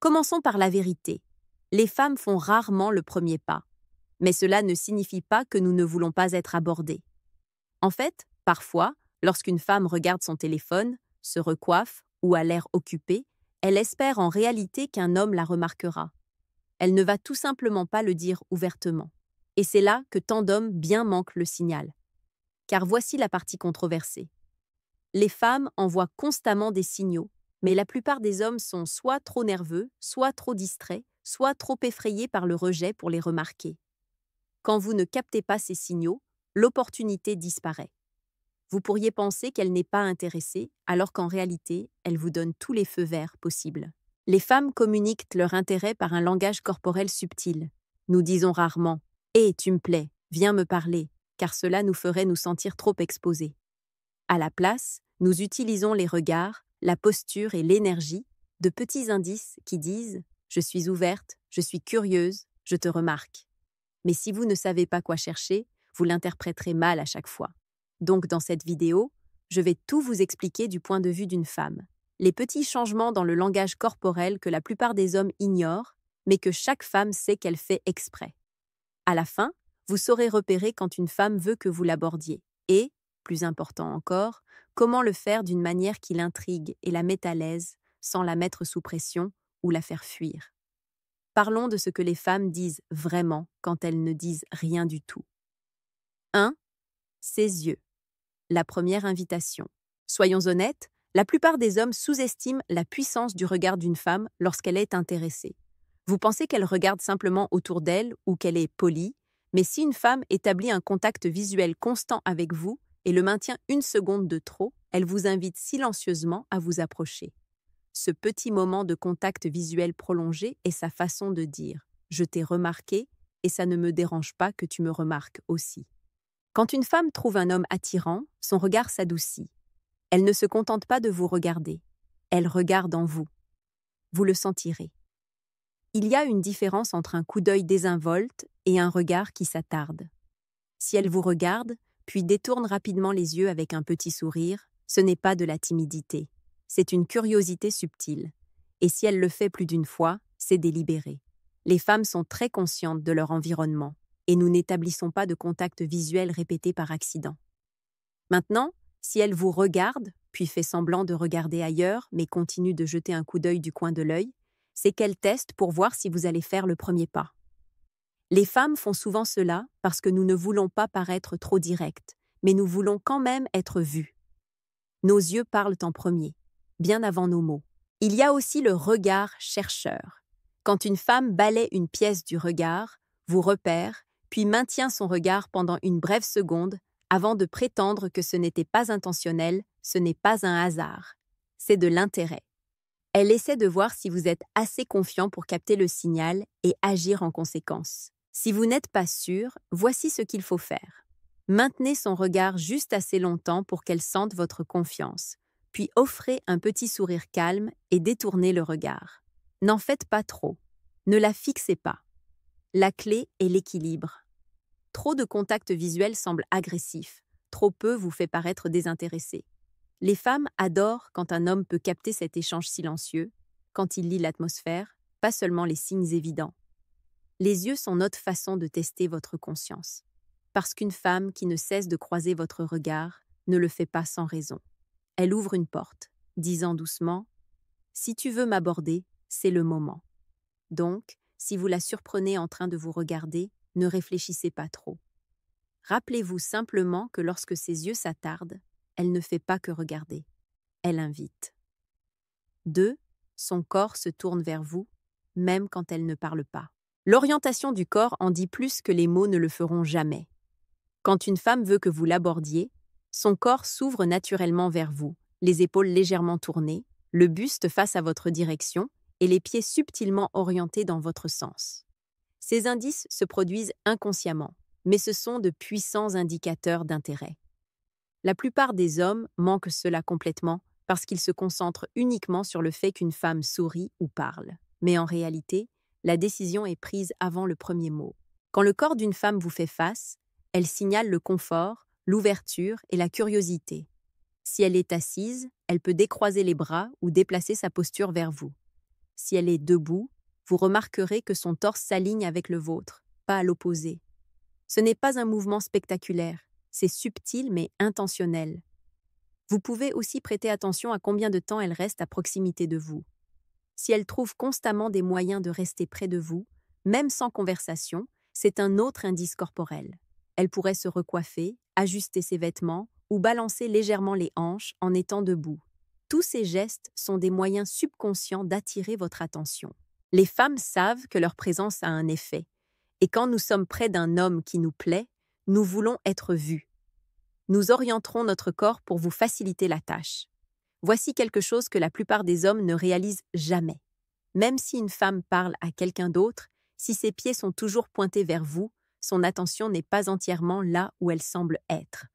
Commençons par la vérité. Les femmes font rarement le premier pas, mais cela ne signifie pas que nous ne voulons pas être abordées. En fait, parfois, lorsqu'une femme regarde son téléphone, se recoiffe ou a l'air occupée, elle espère en réalité qu'un homme la remarquera. Elle ne va tout simplement pas le dire ouvertement. Et c'est là que tant d'hommes bien manquent le signal. Car voici la partie controversée. Les femmes envoient constamment des signaux, mais la plupart des hommes sont soit trop nerveux, soit trop distraits, soit trop effrayés par le rejet pour les remarquer. Quand vous ne captez pas ces signaux, l'opportunité disparaît. Vous pourriez penser qu'elle n'est pas intéressée, alors qu'en réalité, elle vous donne tous les feux verts possibles. Les femmes communiquent leur intérêt par un langage corporel subtil. Nous disons rarement « Hé, tu me plais, viens me parler », car cela nous ferait nous sentir trop exposés. À la place, nous utilisons les regards, la posture et l'énergie, de petits indices qui disent « Je suis ouverte, je suis curieuse, je te remarque ». Mais si vous ne savez pas quoi chercher, vous l'interpréterez mal à chaque fois. Donc dans cette vidéo, je vais tout vous expliquer du point de vue d'une femme. Les petits changements dans le langage corporel que la plupart des hommes ignorent, mais que chaque femme sait qu'elle fait exprès. À la fin, vous saurez repérer quand une femme veut que vous l'abordiez. Et, plus important encore, comment le faire d'une manière qui l'intrigue et la met à l'aise, sans la mettre sous pression ou la faire fuir. Parlons de ce que les femmes disent vraiment quand elles ne disent rien du tout. 1. Ses yeux. La première invitation. Soyons honnêtes, la plupart des hommes sous-estiment la puissance du regard d'une femme lorsqu'elle est intéressée. Vous pensez qu'elle regarde simplement autour d'elle ou qu'elle est polie, mais si une femme établit un contact visuel constant avec vous et le maintient une seconde de trop, elle vous invite silencieusement à vous approcher. Ce petit moment de contact visuel prolongé est sa façon de dire « Je t'ai remarqué et ça ne me dérange pas que tu me remarques aussi ». Quand une femme trouve un homme attirant, son regard s'adoucit. Elle ne se contente pas de vous regarder. Elle regarde en vous. Vous le sentirez. Il y a une différence entre un coup d'œil désinvolte et un regard qui s'attarde. Si elle vous regarde, puis détourne rapidement les yeux avec un petit sourire, ce n'est pas de la timidité. C'est une curiosité subtile. Et si elle le fait plus d'une fois, c'est délibéré. Les femmes sont très conscientes de leur environnement, et nous n'établissons pas de contact visuel répété par accident. Maintenant, si elle vous regarde, puis fait semblant de regarder ailleurs, mais continue de jeter un coup d'œil du coin de l'œil, c'est qu'elle teste pour voir si vous allez faire le premier pas. Les femmes font souvent cela parce que nous ne voulons pas paraître trop directes, mais nous voulons quand même être vues. Nos yeux parlent en premier, bien avant nos mots. Il y a aussi le regard chercheur. Quand une femme balaie une pièce du regard, vous repère, puis maintient son regard pendant une brève seconde avant de prétendre que ce n'était pas intentionnel, ce n'est pas un hasard. C'est de l'intérêt. Elle essaie de voir si vous êtes assez confiant pour capter le signal et agir en conséquence. Si vous n'êtes pas sûr, voici ce qu'il faut faire. Maintenez son regard juste assez longtemps pour qu'elle sente votre confiance, puis offrez un petit sourire calme et détournez le regard. N'en faites pas trop. Ne la fixez pas. La clé est l'équilibre. Trop de contact visuel semble agressif, trop peu vous fait paraître désintéressé. Les femmes adorent quand un homme peut capter cet échange silencieux, quand il lit l'atmosphère, pas seulement les signes évidents. Les yeux sont notre façon de tester votre conscience. Parce qu'une femme qui ne cesse de croiser votre regard ne le fait pas sans raison. Elle ouvre une porte, disant doucement « Si tu veux m'aborder, c'est le moment ». Donc, si vous la surprenez en train de vous regarder, ne réfléchissez pas trop. Rappelez-vous simplement que lorsque ses yeux s'attardent, elle ne fait pas que regarder. Elle invite. 2. Son corps se tourne vers vous, même quand elle ne parle pas. L'orientation du corps en dit plus que les mots ne le feront jamais. Quand une femme veut que vous l'abordiez, son corps s'ouvre naturellement vers vous, les épaules légèrement tournées, le buste face à votre direction et les pieds subtilement orientés dans votre sens. Ces indices se produisent inconsciemment, mais ce sont de puissants indicateurs d'intérêt. La plupart des hommes manquent cela complètement parce qu'ils se concentrent uniquement sur le fait qu'une femme sourit ou parle. Mais en réalité, la décision est prise avant le premier mot. Quand le corps d'une femme vous fait face, elle signale le confort, l'ouverture et la curiosité. Si elle est assise, elle peut décroiser les bras ou déplacer sa posture vers vous. Si elle est debout, vous remarquerez que son torse s'aligne avec le vôtre, pas à l'opposé. Ce n'est pas un mouvement spectaculaire, c'est subtil mais intentionnel. Vous pouvez aussi prêter attention à combien de temps elle reste à proximité de vous. Si elle trouve constamment des moyens de rester près de vous, même sans conversation, c'est un autre indice corporel. Elle pourrait se recoiffer, ajuster ses vêtements ou balancer légèrement les hanches en étant debout. Tous ces gestes sont des moyens subconscients d'attirer votre attention. Les femmes savent que leur présence a un effet, et quand nous sommes près d'un homme qui nous plaît, nous voulons être vus. Nous orienterons notre corps pour vous faciliter la tâche. Voici quelque chose que la plupart des hommes ne réalisent jamais. Même si une femme parle à quelqu'un d'autre, si ses pieds sont toujours pointés vers vous, son attention n'est pas entièrement là où elle semble être.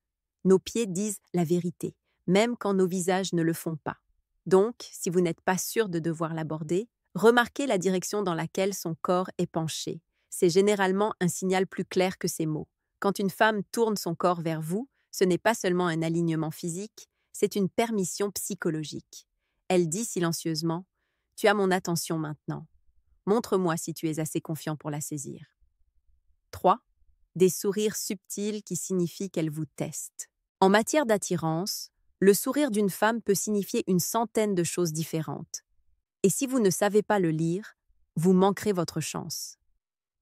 Nos pieds disent la vérité, même quand nos visages ne le font pas. Donc, si vous n'êtes pas sûr de devoir l'aborder, remarquez la direction dans laquelle son corps est penché. C'est généralement un signal plus clair que ses mots. Quand une femme tourne son corps vers vous, ce n'est pas seulement un alignement physique, c'est une permission psychologique. Elle dit silencieusement « Tu as mon attention maintenant. Montre-moi si tu es assez confiant pour la saisir. » 3. Des sourires subtils qui signifient qu'elle vous teste. En matière d'attirance, le sourire d'une femme peut signifier une centaine de choses différentes. Et si vous ne savez pas le lire, vous manquerez votre chance.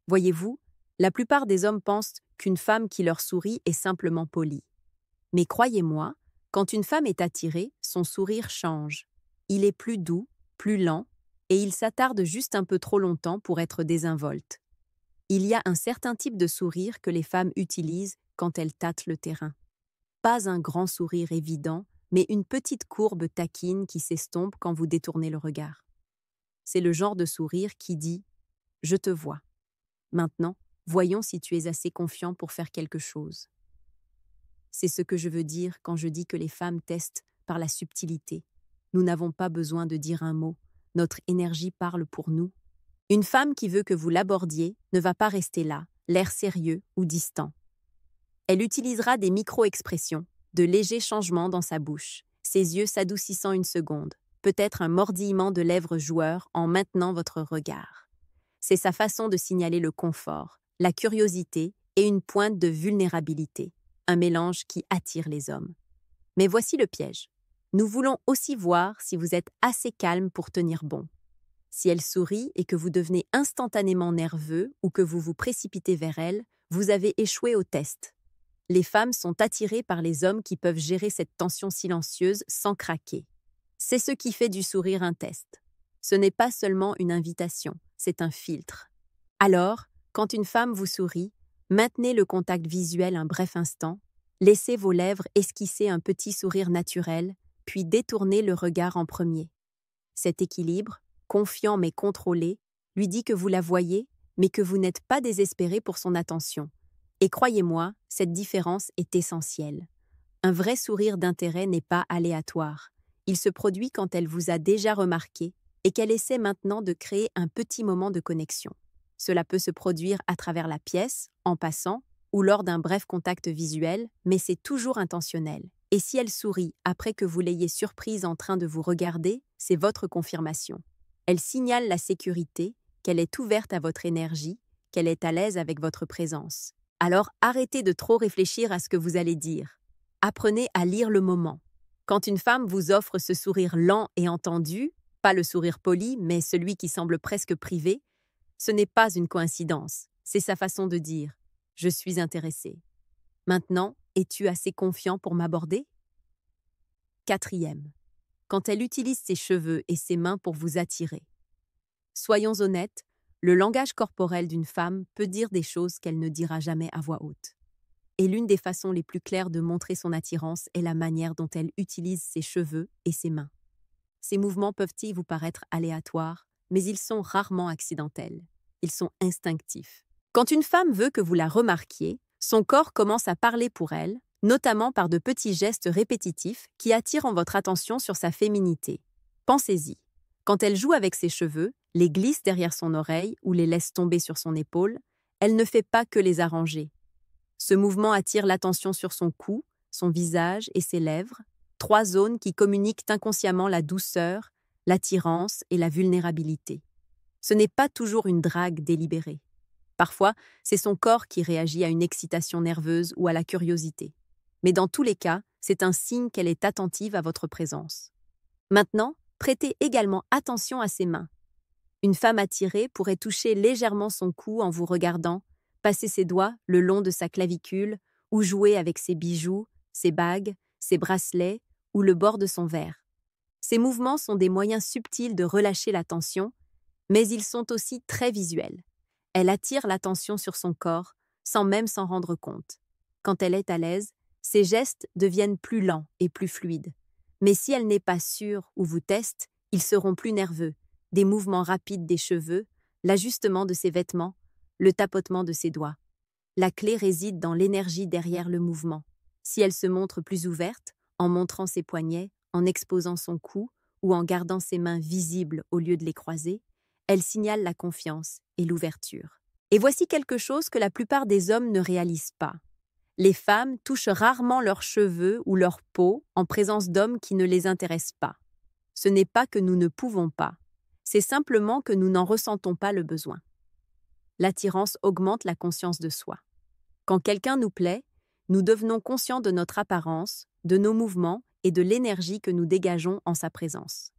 Voyez-vous, la plupart des hommes pensent qu'une femme qui leur sourit est simplement polie. Mais croyez-moi, quand une femme est attirée, son sourire change. Il est plus doux, plus lent, et il s'attarde juste un peu trop longtemps pour être désinvolte. Il y a un certain type de sourire que les femmes utilisent quand elles tâtent le terrain. Pas un grand sourire évident, mais une petite courbe taquine qui s'estompe quand vous détournez le regard. C'est le genre de sourire qui dit « Je te vois. Maintenant, voyons si tu es assez confiant pour faire quelque chose. » C'est ce que je veux dire quand je dis que les femmes testent par la subtilité. Nous n'avons pas besoin de dire un mot. Notre énergie parle pour nous. Une femme qui veut que vous l'abordiez ne va pas rester là, l'air sérieux ou distant. Elle utilisera des micro-expressions, de légers changements dans sa bouche, ses yeux s'adoucissant une seconde, peut-être un mordillement de lèvres joueur en maintenant votre regard. C'est sa façon de signaler le confort, la curiosité et une pointe de vulnérabilité. Un mélange qui attire les hommes. Mais voici le piège. Nous voulons aussi voir si vous êtes assez calme pour tenir bon. Si elle sourit et que vous devenez instantanément nerveux ou que vous vous précipitez vers elle, vous avez échoué au test. Les femmes sont attirées par les hommes qui peuvent gérer cette tension silencieuse sans craquer. C'est ce qui fait du sourire un test. Ce n'est pas seulement une invitation, c'est un filtre. Alors, quand une femme vous sourit, maintenez le contact visuel un bref instant, laissez vos lèvres esquisser un petit sourire naturel, puis détournez le regard en premier. Cet équilibre, confiant mais contrôlé, lui dit que vous la voyez, mais que vous n'êtes pas désespéré pour son attention. Et croyez-moi, cette différence est essentielle. Un vrai sourire d'intérêt n'est pas aléatoire. Il se produit quand elle vous a déjà remarqué et qu'elle essaie maintenant de créer un petit moment de connexion. Cela peut se produire à travers la pièce, en passant, ou lors d'un bref contact visuel, mais c'est toujours intentionnel. Et si elle sourit après que vous l'ayez surprise en train de vous regarder, c'est votre confirmation. Elle signale la sécurité, qu'elle est ouverte à votre énergie, qu'elle est à l'aise avec votre présence. Alors arrêtez de trop réfléchir à ce que vous allez dire. Apprenez à lire le moment. Quand une femme vous offre ce sourire lent et entendu, pas le sourire poli, mais celui qui semble presque privé, ce n'est pas une coïncidence, c'est sa façon de dire « Je suis intéressé ». Maintenant, es-tu assez confiant pour m'aborder? 4. Quand elle utilise ses cheveux et ses mains pour vous attirer. Soyons honnêtes, le langage corporel d'une femme peut dire des choses qu'elle ne dira jamais à voix haute. Et l'une des façons les plus claires de montrer son attirance est la manière dont elle utilise ses cheveux et ses mains. Ces mouvements peuvent-ils vous paraître aléatoires, mais ils sont rarement accidentels. Ils sont instinctifs. Quand une femme veut que vous la remarquiez, son corps commence à parler pour elle, notamment par de petits gestes répétitifs qui attirent votre attention sur sa féminité. Pensez-y. Quand elle joue avec ses cheveux, les glisse derrière son oreille ou les laisse tomber sur son épaule, elle ne fait pas que les arranger. Ce mouvement attire l'attention sur son cou, son visage et ses lèvres, 3 zones qui communiquent inconsciemment la douceur, l'attirance et la vulnérabilité. Ce n'est pas toujours une drague délibérée. Parfois, c'est son corps qui réagit à une excitation nerveuse ou à la curiosité. Mais dans tous les cas, c'est un signe qu'elle est attentive à votre présence. Maintenant, prêtez également attention à ses mains. Une femme attirée pourrait toucher légèrement son cou en vous regardant, passer ses doigts le long de sa clavicule ou jouer avec ses bijoux, ses bagues, ses bracelets ou le bord de son verre. Ces mouvements sont des moyens subtils de relâcher la tension, mais ils sont aussi très visuels. Elle attire l'attention sur son corps, sans même s'en rendre compte. Quand elle est à l'aise, ses gestes deviennent plus lents et plus fluides. Mais si elle n'est pas sûre ou vous teste, ils seront plus nerveux. Des mouvements rapides des cheveux, l'ajustement de ses vêtements, le tapotement de ses doigts. La clé réside dans l'énergie derrière le mouvement. Si elle se montre plus ouverte, en montrant ses poignets, en exposant son cou ou en gardant ses mains visibles au lieu de les croiser, elle signale la confiance et l'ouverture. Et voici quelque chose que la plupart des hommes ne réalisent pas. Les femmes touchent rarement leurs cheveux ou leur peau en présence d'hommes qui ne les intéressent pas. Ce n'est pas que nous ne pouvons pas, c'est simplement que nous n'en ressentons pas le besoin. L'attirance augmente la conscience de soi. Quand quelqu'un nous plaît, nous devenons conscients de notre apparence, de nos mouvements et de l'énergie que nous dégageons en sa présence.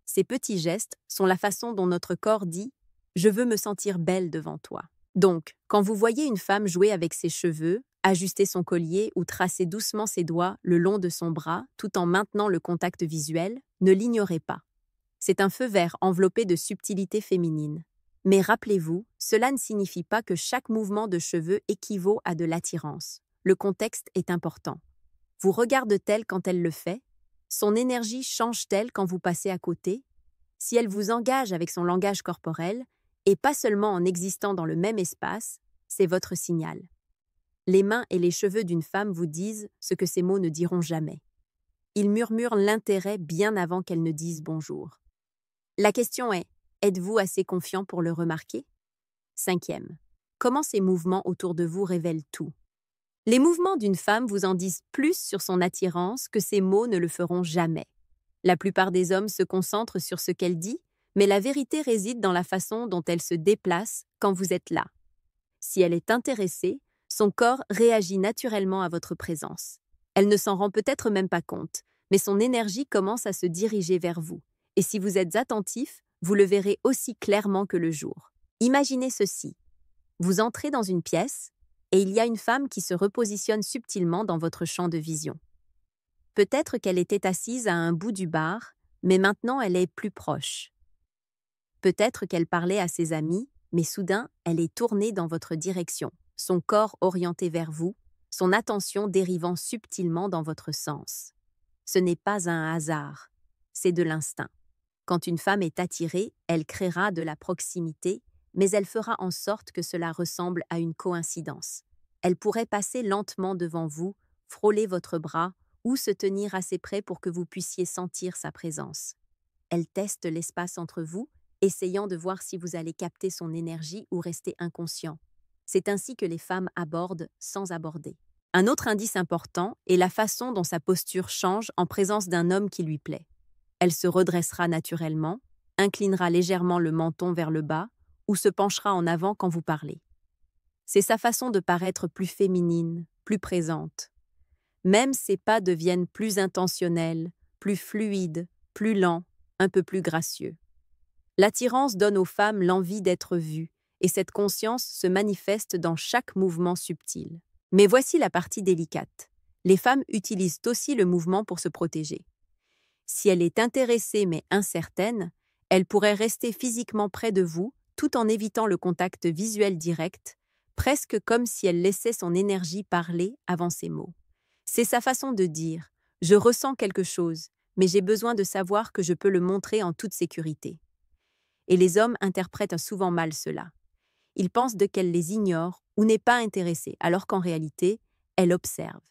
Ces petits gestes sont la façon dont notre corps dit « Je veux me sentir belle devant toi ». Donc, quand vous voyez une femme jouer avec ses cheveux, ajuster son collier ou tracer doucement ses doigts le long de son bras tout en maintenant le contact visuel, ne l'ignorez pas. C'est un feu vert enveloppé de subtilité féminine. Mais rappelez-vous, cela ne signifie pas que chaque mouvement de cheveux équivaut à de l'attirance. Le contexte est important. Vous regarde-t-elle quand elle le fait? Son énergie change-t-elle quand vous passez à côté? Si elle vous engage avec son langage corporel, et pas seulement en existant dans le même espace, c'est votre signal. Les mains et les cheveux d'une femme vous disent ce que ces mots ne diront jamais. Ils murmurent l'intérêt bien avant qu'elle ne dise bonjour. La question est, êtes-vous assez confiant pour le remarquer? 5e. Comment ces mouvements autour de vous révèlent tout? Les mouvements d'une femme vous en disent plus sur son attirance que ses mots ne le feront jamais. La plupart des hommes se concentrent sur ce qu'elle dit, mais la vérité réside dans la façon dont elle se déplace quand vous êtes là. Si elle est intéressée, son corps réagit naturellement à votre présence. Elle ne s'en rend peut-être même pas compte, mais son énergie commence à se diriger vers vous. Et si vous êtes attentif, vous le verrez aussi clairement que le jour. Imaginez ceci. Vous entrez dans une pièce et il y a une femme qui se repositionne subtilement dans votre champ de vision. Peut-être qu'elle était assise à un bout du bar, mais maintenant elle est plus proche. Peut-être qu'elle parlait à ses amis, mais soudain elle est tournée dans votre direction, son corps orienté vers vous, son attention dérivant subtilement dans votre sens. Ce n'est pas un hasard, c'est de l'instinct. Quand une femme est attirée, elle créera de la proximité, mais elle fera en sorte que cela ressemble à une coïncidence. Elle pourrait passer lentement devant vous, frôler votre bras ou se tenir assez près pour que vous puissiez sentir sa présence. Elle teste l'espace entre vous, essayant de voir si vous allez capter son énergie ou rester inconscient. C'est ainsi que les femmes abordent sans aborder. Un autre indice important est la façon dont sa posture change en présence d'un homme qui lui plaît. Elle se redressera naturellement, inclinera légèrement le menton vers le bas ou se penchera en avant quand vous parlez. C'est sa façon de paraître plus féminine, plus présente. Même ses pas deviennent plus intentionnels, plus fluides, plus lents, un peu plus gracieux. L'attirance donne aux femmes l'envie d'être vues, et cette conscience se manifeste dans chaque mouvement subtil. Mais voici la partie délicate. Les femmes utilisent aussi le mouvement pour se protéger. Si elle est intéressée mais incertaine, elle pourrait rester physiquement près de vous tout en évitant le contact visuel direct, presque comme si elle laissait son énergie parler avant ses mots. C'est sa façon de dire « Je ressens quelque chose, mais j'ai besoin de savoir que je peux le montrer en toute sécurité. » Et les hommes interprètent souvent mal cela. Ils pensent qu'elle les ignore ou n'est pas intéressée, alors qu'en réalité, elle observe.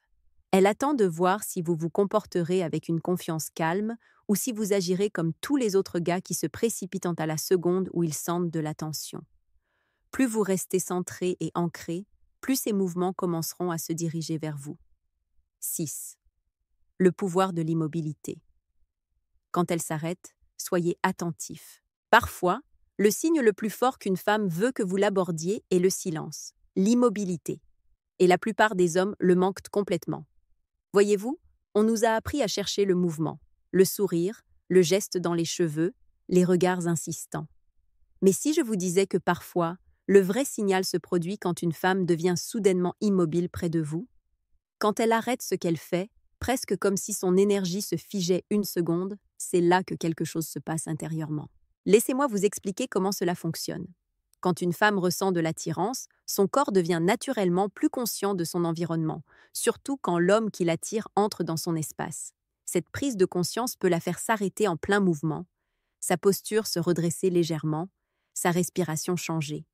Elle attend de voir si vous vous comporterez avec une confiance calme ou si vous agirez comme tous les autres gars qui se précipitent à la seconde où ils sentent de l'attention. Plus vous restez centré et ancré, plus ces mouvements commenceront à se diriger vers vous. 6. Le pouvoir de l'immobilité. Quand elle s'arrête, Soyez attentif. Parfois, le signe le plus fort qu'une femme veut que vous l'abordiez est le silence, l'immobilité. Et la plupart des hommes le manquent complètement. Voyez-vous, on nous a appris à chercher le mouvement, le sourire, le geste dans les cheveux, les regards insistants. Mais si je vous disais que parfois, le vrai signal se produit quand une femme devient soudainement immobile près de vous, quand elle arrête ce qu'elle fait, presque comme si son énergie se figeait une seconde, c'est là que quelque chose se passe intérieurement. Laissez-moi vous expliquer comment cela fonctionne. Quand une femme ressent de l'attirance, son corps devient naturellement plus conscient de son environnement, surtout quand l'homme qui l'attire entre dans son espace. Cette prise de conscience peut la faire s'arrêter en plein mouvement, sa posture se redresser légèrement, sa respiration changer.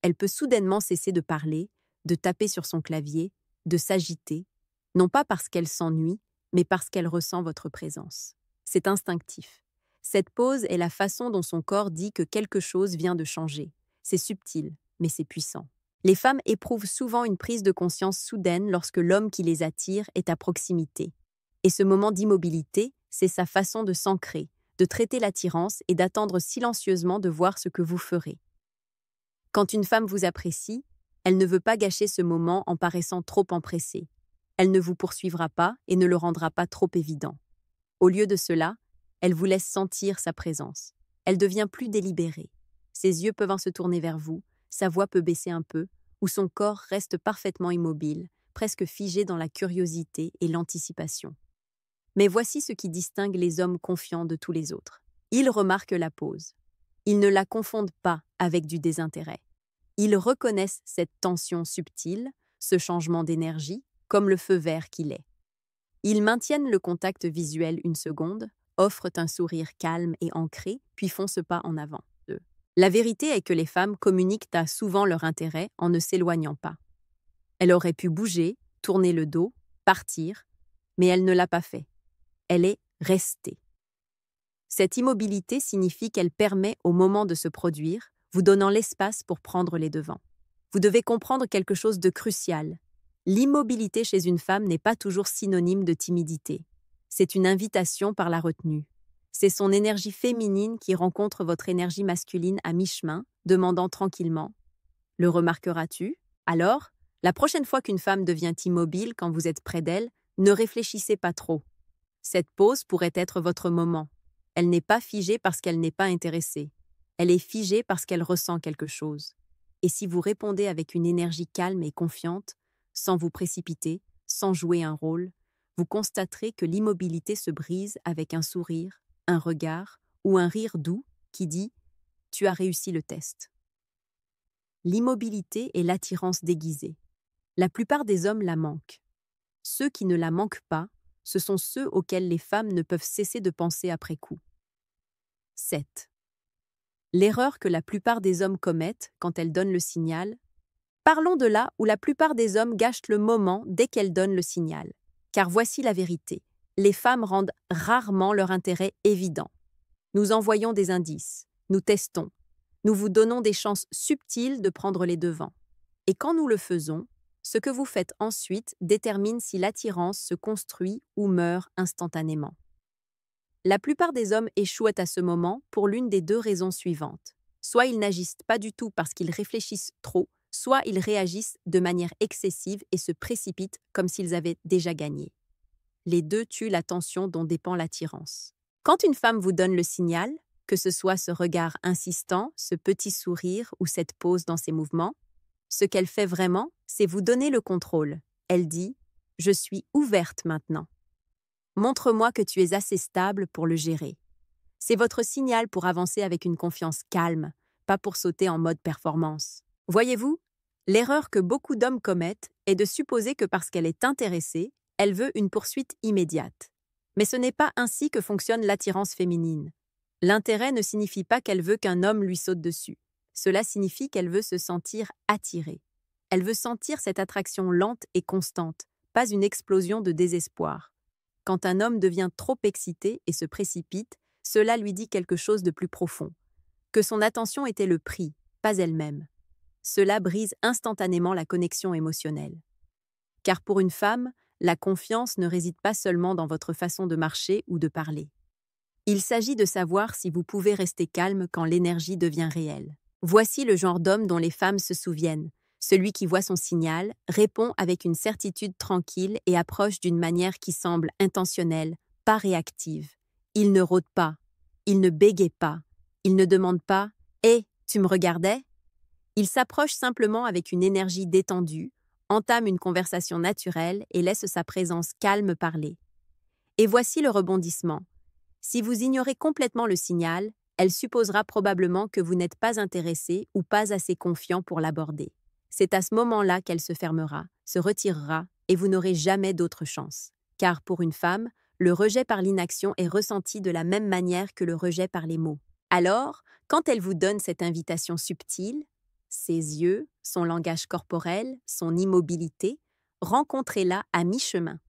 Elle peut soudainement cesser de parler, de taper sur son clavier, de s'agiter, non pas parce qu'elle s'ennuie, mais parce qu'elle ressent votre présence. C'est instinctif. Cette pause est la façon dont son corps dit que quelque chose vient de changer. C'est subtil, mais c'est puissant. Les femmes éprouvent souvent une prise de conscience soudaine lorsque l'homme qui les attire est à proximité. Et ce moment d'immobilité, c'est sa façon de s'ancrer, de traiter l'attirance et d'attendre silencieusement de voir ce que vous ferez. Quand une femme vous apprécie, elle ne veut pas gâcher ce moment en paraissant trop empressée. Elle ne vous poursuivra pas et ne le rendra pas trop évident. Au lieu de cela, elle vous laisse sentir sa présence. Elle devient plus délibérée. Ses yeux peuvent se tourner vers vous, sa voix peut baisser un peu, ou son corps reste parfaitement immobile, presque figé dans la curiosité et l'anticipation. Mais voici ce qui distingue les hommes confiants de tous les autres. Ils remarquent la pause. Ils ne la confondent pas avec du désintérêt. Ils reconnaissent cette tension subtile, ce changement d'énergie, comme le feu vert qu'il est. Ils maintiennent le contact visuel une seconde, offrent un sourire calme et ancré, puis font ce pas en avant. La vérité est que les femmes communiquent à souvent leur intérêt en ne s'éloignant pas. Elle aurait pu bouger, tourner le dos, partir, mais elle ne l'a pas fait. Elle est restée. Cette immobilité signifie qu'elle permet au moment de se produire, vous donnant l'espace pour prendre les devants. Vous devez comprendre quelque chose de crucial. L'immobilité chez une femme n'est pas toujours synonyme de timidité. C'est une invitation par la retenue. C'est son énergie féminine qui rencontre votre énergie masculine à mi-chemin, demandant tranquillement « Le remarqueras-tu » Alors, la prochaine fois qu'une femme devient immobile quand vous êtes près d'elle, ne réfléchissez pas trop. Cette pause pourrait être votre moment. Elle n'est pas figée parce qu'elle n'est pas intéressée. Elle est figée parce qu'elle ressent quelque chose. Et si vous répondez avec une énergie calme et confiante, sans vous précipiter, sans jouer un rôle, vous constaterez que l'immobilité se brise avec un sourire, un regard ou un rire doux qui dit « Tu as réussi le test ». L'immobilité est l'attirance déguisée. La plupart des hommes la manquent. Ceux qui ne la manquent pas, ce sont ceux auxquels les femmes ne peuvent cesser de penser après coup. 7. L'erreur que la plupart des hommes commettent quand elles donnent le signal. Parlons de là où la plupart des hommes gâchent le moment dès qu'elles donnent le signal. Car voici la vérité. Les femmes rendent rarement leur intérêt évident. Nous envoyons des indices, nous testons, nous vous donnons des chances subtiles de prendre les devants. Et quand nous le faisons, ce que vous faites ensuite détermine si l'attirance se construit ou meurt instantanément. La plupart des hommes échouent à ce moment pour l'une des deux raisons suivantes. Soit ils n'agissent pas du tout parce qu'ils réfléchissent trop, soit ils réagissent de manière excessive et se précipitent comme s'ils avaient déjà gagné. Les deux tuent la tension dont dépend l'attirance. Quand une femme vous donne le signal, que ce soit ce regard insistant, ce petit sourire ou cette pause dans ses mouvements, ce qu'elle fait vraiment, c'est vous donner le contrôle. Elle dit « Je suis ouverte maintenant ». Montre-moi que tu es assez stable pour le gérer. C'est votre signal pour avancer avec une confiance calme, pas pour sauter en mode performance. Voyez-vous, l'erreur que beaucoup d'hommes commettent est de supposer que parce qu'elle est intéressée, elle veut une poursuite immédiate. Mais ce n'est pas ainsi que fonctionne l'attirance féminine. L'intérêt ne signifie pas qu'elle veut qu'un homme lui saute dessus. Cela signifie qu'elle veut se sentir attirée. Elle veut sentir cette attraction lente et constante, pas une explosion de désespoir. Quand un homme devient trop excité et se précipite, cela lui dit quelque chose de plus profond. Que son attention était le prix, pas elle-même. Cela brise instantanément la connexion émotionnelle. Car pour une femme, la confiance ne réside pas seulement dans votre façon de marcher ou de parler. Il s'agit de savoir si vous pouvez rester calme quand l'énergie devient réelle. Voici le genre d'homme dont les femmes se souviennent. Celui qui voit son signal, répond avec une certitude tranquille et approche d'une manière qui semble intentionnelle, pas réactive. Il ne rôde pas, il ne bégaye pas, il ne demande pas « Hé, tu me regardais ?» Il s'approche simplement avec une énergie détendue, entame une conversation naturelle et laisse sa présence calme parler. Et voici le rebondissement. Si vous ignorez complètement le signal, elle supposera probablement que vous n'êtes pas intéressé ou pas assez confiant pour l'aborder. C'est à ce moment-là qu'elle se fermera, se retirera et vous n'aurez jamais d'autre chance. Car pour une femme, le rejet par l'inaction est ressenti de la même manière que le rejet par les mots. Alors, quand elle vous donne cette invitation subtile, ses yeux, son langage corporel, son immobilité, rencontrez-la à mi-chemin.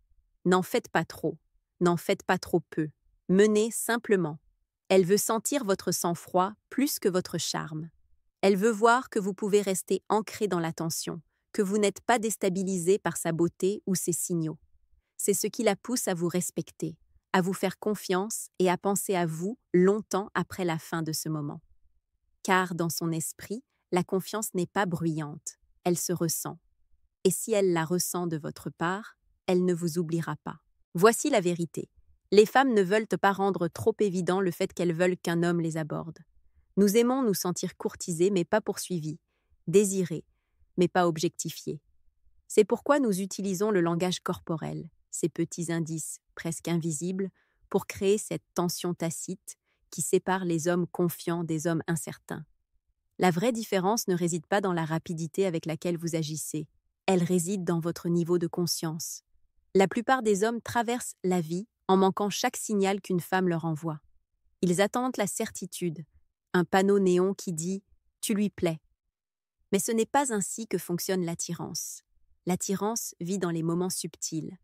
N'en faites pas trop, n'en faites pas trop peu. Menez simplement. Elle veut sentir votre sang-froid plus que votre charme. Elle veut voir que vous pouvez rester ancré dans l'attention, que vous n'êtes pas déstabilisé par sa beauté ou ses signaux. C'est ce qui la pousse à vous respecter, à vous faire confiance et à penser à vous longtemps après la fin de ce moment. Car dans son esprit, la confiance n'est pas bruyante, elle se ressent. Et si elle la ressent de votre part, elle ne vous oubliera pas. Voici la vérité. Les femmes ne veulent pas rendre trop évident le fait qu'elles veulent qu'un homme les aborde. Nous aimons nous sentir courtisés mais pas poursuivis, désirés, mais pas objectifiés. C'est pourquoi nous utilisons le langage corporel, ces petits indices presque invisibles, pour créer cette tension tacite qui sépare les hommes confiants des hommes incertains. La vraie différence ne réside pas dans la rapidité avec laquelle vous agissez, elle réside dans votre niveau de conscience. La plupart des hommes traversent la vie en manquant chaque signal qu'une femme leur envoie. Ils attendent la certitude, un panneau néon qui dit « tu lui plais ». Mais ce n'est pas ainsi que fonctionne l'attirance. L'attirance vit dans les moments subtils,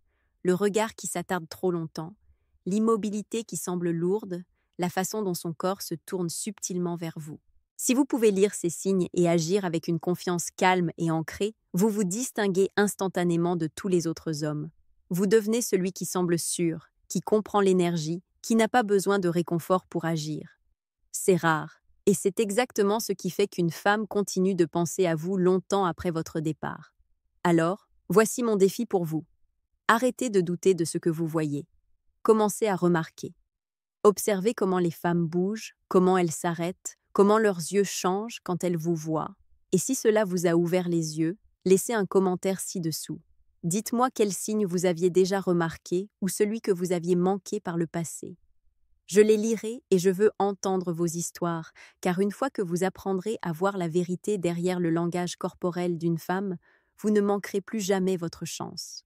le regard qui s'attarde trop longtemps, l'immobilité qui semble lourde, la façon dont son corps se tourne subtilement vers vous. Si vous pouvez lire ces signes et agir avec une confiance calme et ancrée, vous vous distinguez instantanément de tous les autres hommes. Vous devenez celui qui semble sûr, qui comprend l'énergie, qui n'a pas besoin de réconfort pour agir. C'est rare, et c'est exactement ce qui fait qu'une femme continue de penser à vous longtemps après votre départ. Alors, voici mon défi pour vous. Arrêtez de douter de ce que vous voyez. Commencez à remarquer. Observez comment les femmes bougent, comment elles s'arrêtent, comment leurs yeux changent quand elles vous voient. Et si cela vous a ouvert les yeux, laissez un commentaire ci-dessous. Dites-moi quel signe vous aviez déjà remarqué ou celui que vous aviez manqué par le passé. Je les lirai et je veux entendre vos histoires, car une fois que vous apprendrez à voir la vérité derrière le langage corporel d'une femme, vous ne manquerez plus jamais votre chance.